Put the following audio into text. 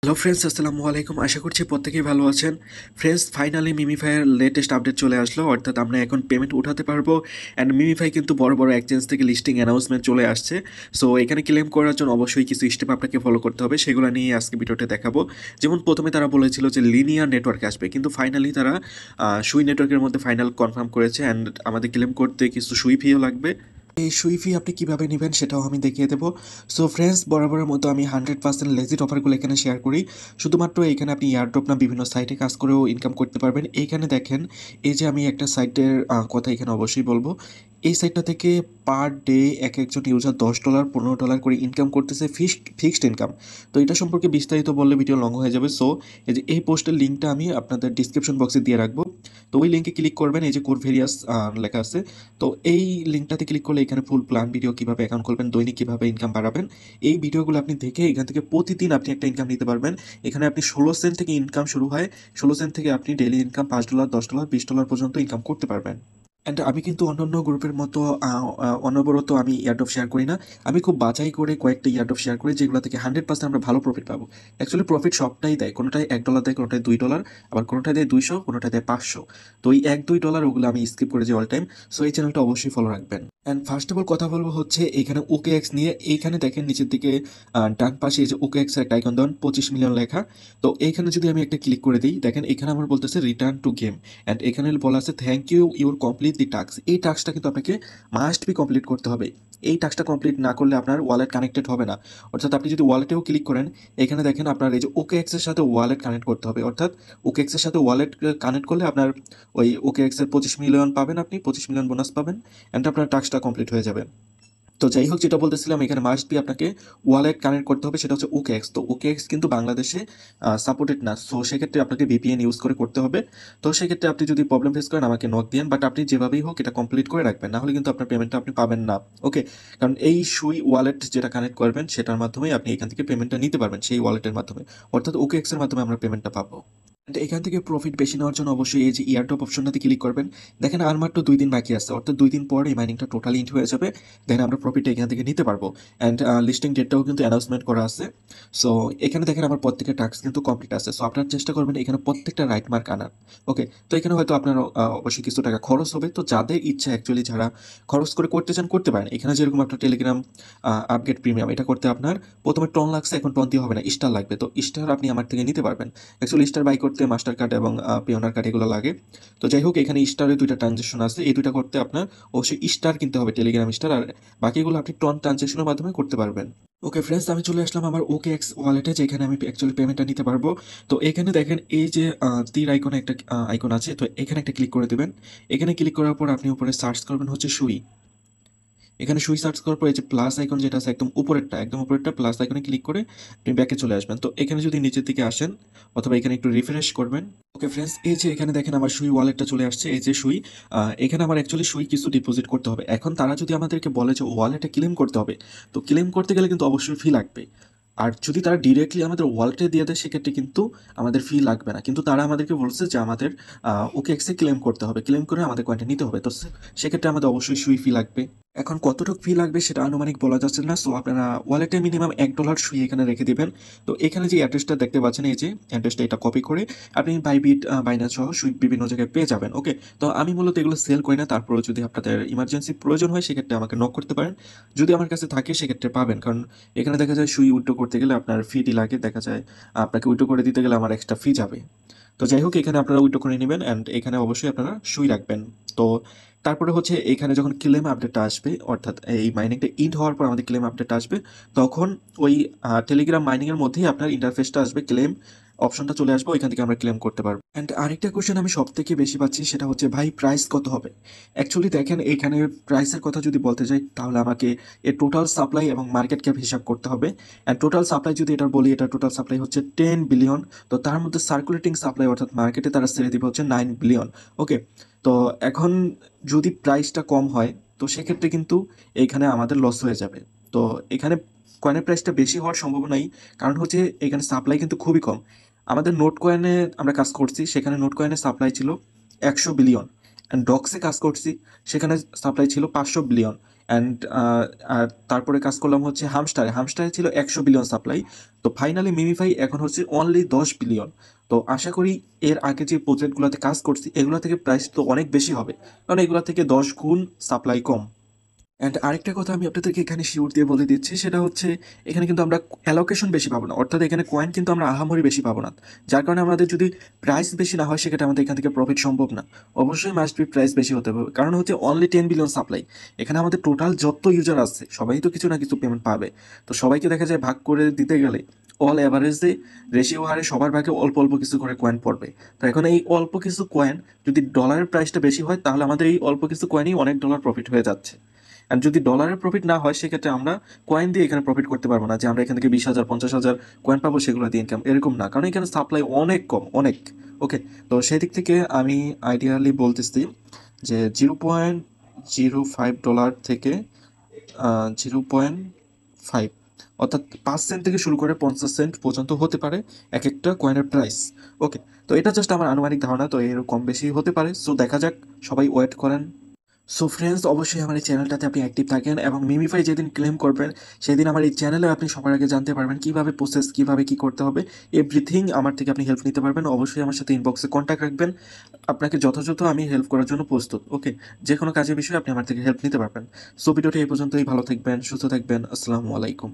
Hello friends, আসসালামু আলাইকুম। আশা করছি প্রত্যেকেই ভালো আছেন। ফ্রেন্ডস, ফাইনালি মিমিফাইয়ের লেটেস্ট আপডেট চলে আসলো, অর্থাৎ আমরা এখন পেমেন্ট উঠাতে পারবো। অ্যান্ড মিমিফাই কিন্তু বড় বড় এক্সচেঞ্জ থেকে লিস্টিং অ্যানাউন্সমেন্ট চলে আসছে। সো এখানে ক্লেম করার জন্য অবশ্যই কিছু স্টেপ আপনাকে ফলো করতে হবে, সেগুলো নিয়ে আজকে ভিডিওতে দেখাবো। যেমন প্রথমে তারা বলেছিল যে লিনিয়ার নেটওয়ার্ক আসবে, কিন্তু ফাইনালি তারা সুই নেটওয়ার্কের মধ্যে ফাইনাল কনফার্ম করেছে। অ্যান্ড আমাদের ক্লেম করতে কিছু সুই ফিও লাগবে। এই সুই ফি আপনি কীভাবে নেবেন সেটাও আমি দেখিয়ে দেবো। সো ফ্রেন্ডস, বরাবরের মতো আমি 100% লেজিট অফারগুলো এখানে শেয়ার করি। শুধুমাত্র এখানে আপনি এয়ারড্রপ না বিভিন্ন সাইটে কাজ করেও ইনকাম করতে পারবেন। এইখানে দেখেন, এই যে আমি একটা সাইটের কথা এখানে অবশ্যই বলবো। এই সাইটটা থেকে পার ডে এক একজন ইউজার $10 $15 করে ইনকাম করতেছে, ফিক্সড ইনকাম। তো এটা সম্পর্কে বিস্তারিত বললে ভিডিও লং হয়ে যাবে। সো এই যে এই পোস্টের লিঙ্কটা আমি আপনাদের ডিসক্রিপশন বক্সে দিয়ে রাখবো। তো ওই লিঙ্কে ক্লিক করবেন, এই যে কোড ভেরিয়াস লেখা আছে। তো এই লিঙ্কটাতে ক্লিক করলে এখানে ফুল প্ল্যান ভিডিও কীভাবে অ্যাকাউন্ট খুলবেন, দৈনিক কীভাবে ইনকাম বাড়াবেন, এই ভিডিওগুলো আপনি দেখে এখান থেকে প্রতিদিন আপনি একটা ইনকাম নিতে পারবেন। এখানে আপনি 16 সেন্ট থেকে ইনকাম শুরু হয়। 16 সেন্ট থেকে আপনি ডেইলি ইনকাম $5 $10 $20 পর্যন্ত ইনকাম করতে পারবেন। অ্যান্ড আমি কিন্তু অন্যান্য গ্রুপের মতো অনবরত আমি ইয়ারড্রপ শেয়ার করি না। আমি খুব বাছাই করে কয়েকটা ইয়ারড্রপ শেয়ার করি, যেগুলো থেকে 100% আমরা ভালো প্রফিট পাবো। অ্যাকচুয়ালি প্রফিট সবটাই দেয়, কোনোটায় $1 দেয়, কোনোটায় $2, আবার কোনোটায় দেয় 200, কোনোটায় দেয় 500। তো এই $1-2 ওগুলো আমি স্কিপ করে যাই অল টাইম। সো এই চ্যানেলটা অবশ্যই ফলো রাখবেন। অ্যান্ড ফার্স্ট অফ অল কথা বলবো হচ্ছে এখানে OKX নিয়ে। এইখানে দেখেন নিচের দিকে ডান পাশে এই যে OKX এর একটা আইকন দেন, 25 মিলিয়ন লেখা। তো এইখানে যদি আমি একটা ক্লিক করে দিই, দেখেন এখানে আমার বলতেছে রিটার্ন টু গেম। অ্যান্ড এখানে বলা আছে thank you your complete the task. এই টাস্কটা কিন্তু আপনাকে মাস্ট বি কমপ্লিট করতে হবে। এই টাস্কটা কমপ্লিট না করলে আপনার ওয়ালেট কানেক্টেড হবে না। অর্থাৎ আপনি যদি ওয়ালেটেও ক্লিক করেন, এখানে দেখেন আপনার এই যে OKX এর সাথে ওয়ালেট কানেক্ট করতে হবে। অর্থাৎ OKX এর সাথে ওয়ালেট কানেক্ট করলে আপনার ওই OKX এর 25 মিলিয়ন পাবেন, আপনি 25 মিলিয়ন বোনাস পাবেন। অ্যান্ড আপনার টাস্কটা কমপ্লিট হয়ে যাবে। তো যাই হোক, যেটা বলতেছিলাম, এখানে মাস্ট বি আপনাকে ওয়ালেট কানেক্ট করতে হবে, সেটা হচ্ছে OKX। তো OKX কিন্তু বাংলাদেশে সাপোর্টেড না। সো সেক্ষেত্রে আপনাকে VPN ইউজ করে করতে হবে। তো সেক্ষেত্রে আপনি যদি প্রবলেম ফেস করেন আমাকে নক দিন, বাট আপনি যেভাবেই হোক এটা কমপ্লিট করে রাখবেন, না হলে কিন্তু আপনার পেমেন্টটা আপনি পাবেন না। ওকে, কারণ এই সুই ওয়ালেট যেটা কানেক্ট করবেন সেটার মাধ্যমেই আপনি এখান থেকে পেমেন্টটা নিতে পারবেন, সেই ওয়ালেটের মাধ্যমে। অর্থাৎ OKX এর মাধ্যমে আমরা পেমেন্টটা পাবো। And এখান থেকে প্রফিট বেশি নেওয়ার জন্য অবশ্যই এই যে ইয়ারড্রপ অপশনটাতে ক্লিক করবেন। দেখেন আর মাত্র 2 দিন বাকি আছে, অর্থাৎ 2 দিন পর এই মাইনিংটা টোটালি ইন্ট হয়ে যাবে। দেন আমরা প্রফিটটা এখান থেকে নিতে পারবো। অ্যান্ড লিস্টিং ডেটটাও কিন্তু অ্যানাউন্সমেন্ট করা আছে। সো এখানে দেখেন আমার প্রত্যেকটা টাস্ক কিন্তু কমপ্লিট আছে। সো আপনার চেষ্টা করবেন এখানে প্রত্যেকটা রাইট মার্ক আনার। ওকে, তো এখানে হয়তো আপনার অবশ্যই কিছু টাকা খরচ হবে। তো যাদের ইচ্ছা অ্যাকচুয়ালি, যারা খরচ করে করতে চান করতে পারেন। এখানে যেরকম আপনার টেলিগ্রাম আপগ্রেড প্রিমিয়াম, এটা করতে আপনার প্রথমে টন লাগছে, এখন টন দিয়ে হবে না, স্টার লাগবে। তো স্টার আপনি আমার থেকে নিতে পারবেন। অ্যাকচুয়ালি স্টার বাই করতে মাস্টার কার্ড এবং পিওনার কার্ড এগুলো লাগে। তো যাই হোক, এখানে স্টারের 2টা ট্রানজেকশন আছে, এই 2টা করতে আপনার অবশ্যই স্টার কিনতে হবে, টেলিগ্রাম স্টার। আর বাকিগুলো আপনি টন ট্রানজেকশনের মাধ্যমে করতে পারবেন। ওকে ফ্রেন্ডস, আমি চলে আসলাম আমার OKX ওয়ালেটে, যেখানে আমি অ্যাকচুয়ালি পেমেন্টটা নিতে পারবো। তো এখানে দেখেন এই যে তীর আইকনে একটা আইকন আছে, তো এখানে একটা ক্লিক করে দেবেন। এখানে ক্লিক করার পর আপনি উপরে সার্চ করবেন হচ্ছে সুই। এখানে সুই সার্চ করার পর এই যে প্লাস আইকন যেটা আছে একদম উপরেরটা প্লাস আইকনে ক্লিক করে আপনি ব্যাকে চলে আসবেন। তো এখানে যদি নিচের দিকে আসেন অথবা এখানে একটু রিফ্রেশ করবেন। ওকে ফ্রেন্ডস, এই যে এখানে দেখেন আমার সুই ওয়ালেটটা চলে আসছে। এই যে সুই, এখানে আমার অ্যাকচুয়ালি সুই কিছু ডিপোজিট করতে হবে। এখন তারা যদি আমাদেরকে বলে যে ওয়ালেটে ক্লেম করতে হবে, তো ক্লেম করতে গেলে কিন্তু অবশ্যই ফি লাগবে। আর যদি তারা ডিরেক্টলি আমাদের ওয়ালেটে দিয়ে দেয় সেক্ষেত্রে কিন্তু আমাদের ফি লাগবে না। কিন্তু তারা আমাদেরকে বলছে যে আমাদের OKX-এ ক্লেম করতে হবে, ক্লেম করে আমাদের কয়েনটা নিতে হবে। তো সেক্ষেত্রে আমাদের অবশ্যই সুই ফি লাগবে। এখন কতটুকু ফি লাগবে সেটা আনুমানিক বলা যাচ্ছে না। সো আপনারা ওয়ালেটে মিনিমাম $1 সুই এখানে রেখে দিবেন। তো এখানে যে অ্যাড্রেসটা দেখতে পাচ্ছেন, এই যে অ্যাড্রেসটা, এটা কপি করে আপনি বাইবিট বাইন্যান্স সহ সুই বিভিন্ন জায়গায় পেয়ে যাবেন। ওকে, তো আমি মূলত এগুলো সেল করি না, তারপরেও যদি আপনাদের ইমার্জেন্সি প্রয়োজন হয় সেক্ষেত্রে আমাকে নক করতে পারেন। যদি আমার কাছে থাকে সেক্ষেত্রে পাবেন, কারণ এখানে দেখা যায় সুই উইথড্র করতে গেলে আপনার ফিটি লাগে, দেখা যায় আপনাকে উইথড্র করে দিতে গেলে আমার এক্সট্রা ফি যাবে। তো যাই হোক, এখানে আপনারা উইথড্র করে নেবেন অ্যান্ড এখানে অবশ্যই আপনারা সুই রাখবেন। তো তারপরে হচ্ছে এখানে যখন ক্লেম আপডেটটা আসবে, অর্থাৎ এই মাইনিংটা ইন্ট হওয়ার পর আমাদের ক্লেম আপডেটটা আসবে, তখন ওই টেলিগ্রাম মাইনিংয়ের মধ্যেই আপনার ইন্টারফেসটা আসবে, ক্লেম অপশনটা চলে আসবে, ওইখান থেকে আমরা ক্লেম করতে পারবো। অ্যান্ড আরেকটা কোয়েশ্চেন আমি সব থেকে বেশি পাচ্ছি, সেটা হচ্ছে ভাই প্রাইস কত হবে। অ্যাকচুয়ালি দেখেন, এখানে প্রাইসের কথা যদি বলতে যাই তাহলে আমাকে এর টোটাল সাপ্লাই এবং মার্কেট ক্যাপ হিসাব করতে হবে। অ্যান্ড টোটাল সাপ্লাই যদি এটা বলি, এটা টোটাল সাপ্লাই হচ্ছে 10 বিলিয়ন। তো তার মধ্যে সার্কুলেটিং সাপ্লাই অর্থাৎ মার্কেটে তারা ছেড়ে দিবে হচ্ছে 9 বিলিয়ন। ওকে, তো এখন যদি প্রাইসটা কম হয় তো সেক্ষেত্রে কিন্তু এইখানে আমাদের লস হয়ে যাবে। তো এখানে কয়েনের প্রাইসটা বেশি হওয়ার সম্ভাবনাই, কারণ হচ্ছে এখানে সাপ্লাই কিন্তু খুবই কম। আমাদের নোট কয়েনে আমরা কাজ করছি, সেখানে নোট কয়েনের সাপ্লাই ছিল 100 বিলিয়ন। অ্যান্ড ডক্সে কাজ করছি, সেখানে সাপ্লাই ছিল 500 বিলিয়ন। অ্যান্ড আর তারপরে কাজ করলাম হচ্ছে হামস্টারে ছিল 100 বিলিয়ন সাপ্লাই। তো ফাইনালি মিমিফাই এখন হচ্ছে অনলি 10 বিলিয়ন। তো আশা করি এর আগে যে প্রজেক্টগুলোতে কাজ করছি এগুলো থেকে প্রাইস তো অনেক বেশি হবে, কারণ এগুলো থেকে 10 গুণ সাপ্লাই কম। অ্যান্ড আরেকটা কথা আমি আপনাদেরকে এখানে শিওর দিয়ে বলে দিচ্ছি, সেটা হচ্ছে এখানে কিন্তু আমরা অ্যালোকেশন বেশি পাবো না, অর্থাৎ এখানে কয়েন কিন্তু আমরা আহামরি বেশি পাবো না। যার কারণে আমাদের যদি প্রাইস বেশি না হয় সেক্ষেত্রে আমাদের এখান থেকে প্রফিট সম্ভব না। অবশ্যই মাস্ট বি প্রাইস বেশি হতে হবে, কারণ হচ্ছে অনলি 10 বিলিয়ন সাপ্লাই। এখানে আমাদের টোটাল যত ইউজার আছে সবাই তো কিছু না কিছু পেমেন্ট পাবে। তো সবাইকে দেখা যায় ভাগ করে দিতে গেলে অল অ্যাভারেজে রেশিও হারে সবার ভাগে অল্প অল্প কিছু করে কয়েন পড়বে। তো এখন এই অল্প কিছু কয়েন যদি ডলারের প্রাইসটা বেশি হয় তাহলে আমাদের এই অল্প কিছু কয়েনই অনেক ডলার প্রফিট হয়ে যাচ্ছে। আর যদি ডলারের প্রফিট না হয় সেক্ষেত্রে আমরা কয়েন দিয়ে এখানে প্রফিট করতে পারবো না, যে আমরা এখান থেকে 20,000 50,000 কয়েন পাবো সেগুলো দিয়ে ইনকাম, এরকম না, কারণ এখানে সাপ্লাই অনেক কম, অনেক। ওকে, তো সেই দিক থেকে আমি আইডিয়ালি বলতেছি যে $0.05 থেকে 0.5, অর্থাৎ 5 সেন্ট থেকে শুরু করে 50 সেন্ট পর্যন্ত হতে পারে এক একটা কয়েনের প্রাইস। ওকে, তো এটা জাস্ট আমার আনুমানিক ধারণা, তো এর কম বেশি হতে পারে, সো দেখা যাক, সবাই ওয়েট করেন। সো ফ্রেন্ডস, অবশ্যই আমার এই চ্যানেলটাতে আপনি অ্যাক্টিভ থাকেন এবং মিমিফাই যেদিন ক্লেম করবেন সেদিন আমার এই চ্যানেলে আপনি সবার আগে জানতে পারবেন কীভাবে প্রসেস, কীভাবে কী করতে হবে, এভরিথিং আমার থেকে আপনি হেল্প নিতে পারবেন। অবশ্যই আমার সাথে ইনবক্সে কন্ট্যাক্ট রাখবেন, আপনাকে যথাযথ আমি হেল্প করার জন্য প্রস্তুত। ওকে, যে কোনো কাজের বিষয়ে আপনি আমার থেকে হেল্প নিতে পারবেন। সো ভিডিওটি এই পর্যন্তই, ভালো থাকবেন, সুস্থ থাকবেন, আসসালামু আলাইকুম।